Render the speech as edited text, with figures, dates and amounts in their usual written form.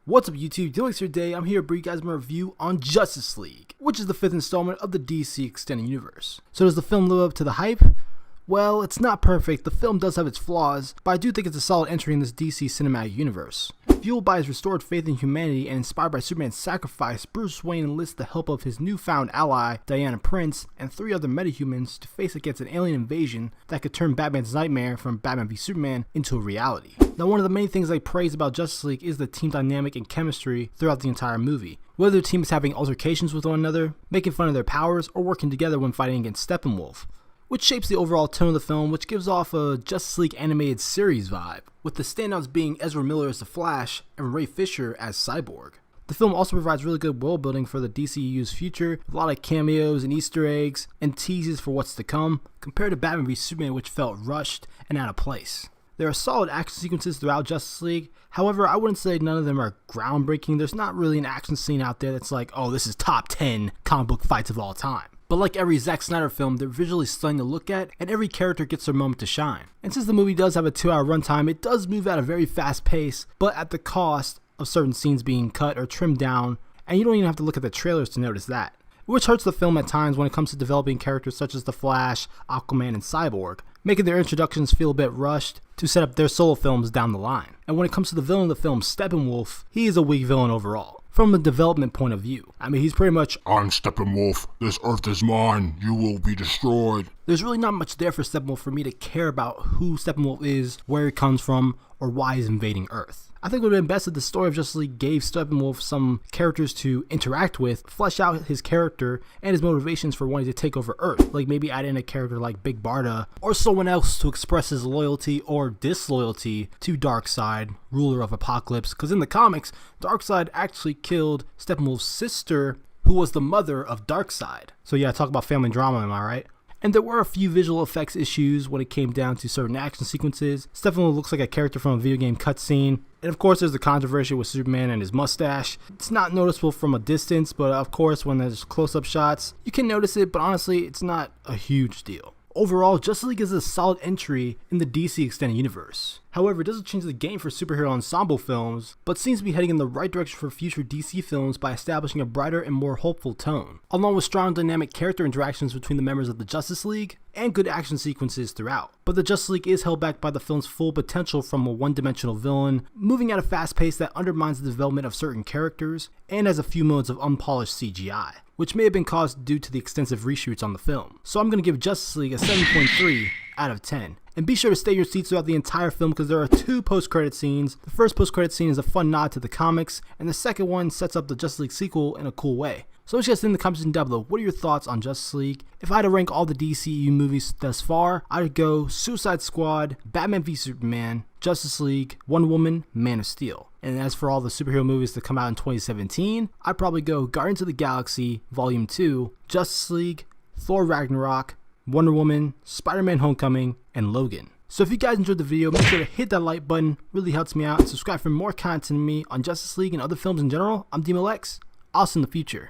What's up YouTube, Delix here today. I'm here to bring you guys my review on Justice League, which is the 5th installment of the DC Extended Universe. So does the film live up to the hype? Well, it's not perfect, the film does have its flaws, but I do think it's a solid entry in this DC cinematic universe. Fueled by his restored faith in humanity and inspired by Superman's sacrifice, Bruce Wayne enlists the help of his newfound ally, Diana Prince, and 3 other metahumans to face against an alien invasion that could turn Batman's nightmare from Batman v Superman into a reality. Now, one of the main things I praise about Justice League is the team dynamic and chemistry throughout the entire movie. Whether the team is having altercations with one another, making fun of their powers, or working together when fighting against Steppenwolf, which shapes the overall tone of the film, which gives off a Justice League animated series vibe, with the standouts being Ezra Miller as the Flash and Ray Fisher as Cyborg. The film also provides really good world building for the DCU's future, with a lot of cameos and Easter eggs, and teases for what's to come, compared to Batman v Superman, which felt rushed and out of place. There are solid action sequences throughout Justice League, however I wouldn't say none of them are groundbreaking. There's not really an action scene out there that's like, oh, this is top 10 comic book fights of all time. But like every Zack Snyder film, they're visually stunning to look at, and every character gets their moment to shine. And since the movie does have a 2-hour runtime, it does move at a very fast pace, but at the cost of certain scenes being cut or trimmed down, and you don't even have to look at the trailers to notice that. Which hurts the film at times when it comes to developing characters such as the Flash, Aquaman, and Cyborg, making their introductions feel a bit rushed to set up their solo films down the line. And when it comes to the villain of the film, Steppenwolf, he is a weak villain overall. From a development point of view. I mean, he's pretty much, I'm Steppenwolf, this earth is mine, you will be destroyed. There's really not much there for Steppenwolf for me to care about who Steppenwolf is, where he comes from, or why he's invading Earth. I think it would have been best if the story of Justice League gave Steppenwolf some characters to interact with, flesh out his character and his motivations for wanting to take over Earth. Like maybe add in a character like Big Barda, or someone else to express his loyalty or disloyalty to Darkseid, ruler of Apokolips, because in the comics, Darkseid actually killed Steppenwolf's sister, who was the mother of Darkseid. So yeah, talk about family drama, am I right? And there were a few visual effects issues when it came down to certain action sequences. Steppenwolf looks like a character from a video game cutscene. And of course there's the controversy with Superman and his mustache. It's not noticeable from a distance, but of course when there's close-up shots, you can notice it, but honestly it's not a huge deal. Overall, Justice League is a solid entry in the DC Extended Universe. However, it doesn't change the game for superhero ensemble films, but seems to be heading in the right direction for future DC films by establishing a brighter and more hopeful tone, along with strong dynamic character interactions between the members of the Justice League, and good action sequences throughout. But the Justice League is held back by the film's full potential from a one-dimensional villain, moving at a fast pace that undermines the development of certain characters, and has a few modes of unpolished CGI, which may have been caused due to the extensive reshoots on the film. So I'm going to give Justice League a 7.3 out of 10. And be sure to stay in your seats throughout the entire film because there are 2 post-credit scenes. The first post-credit scene is a fun nod to the comics, and the second one sets up the Justice League sequel in a cool way. So what you guys think in the comments section down below. What are your thoughts on Justice League? If I had to rank all the DCU movies thus far, I'd go Suicide Squad, Batman v Superman, Justice League, Wonder Woman, Man of Steel. And as for all the superhero movies that come out in 2017, I'd probably go Guardians of the Galaxy Volume 2, Justice League, Thor Ragnarok, Wonder Woman, Spider-Man Homecoming, and Logan. So if you guys enjoyed the video, make sure to hit that like button, really helps me out, and subscribe for more content from me on Justice League and other films in general. I'm DMLX, I'll see you in the future.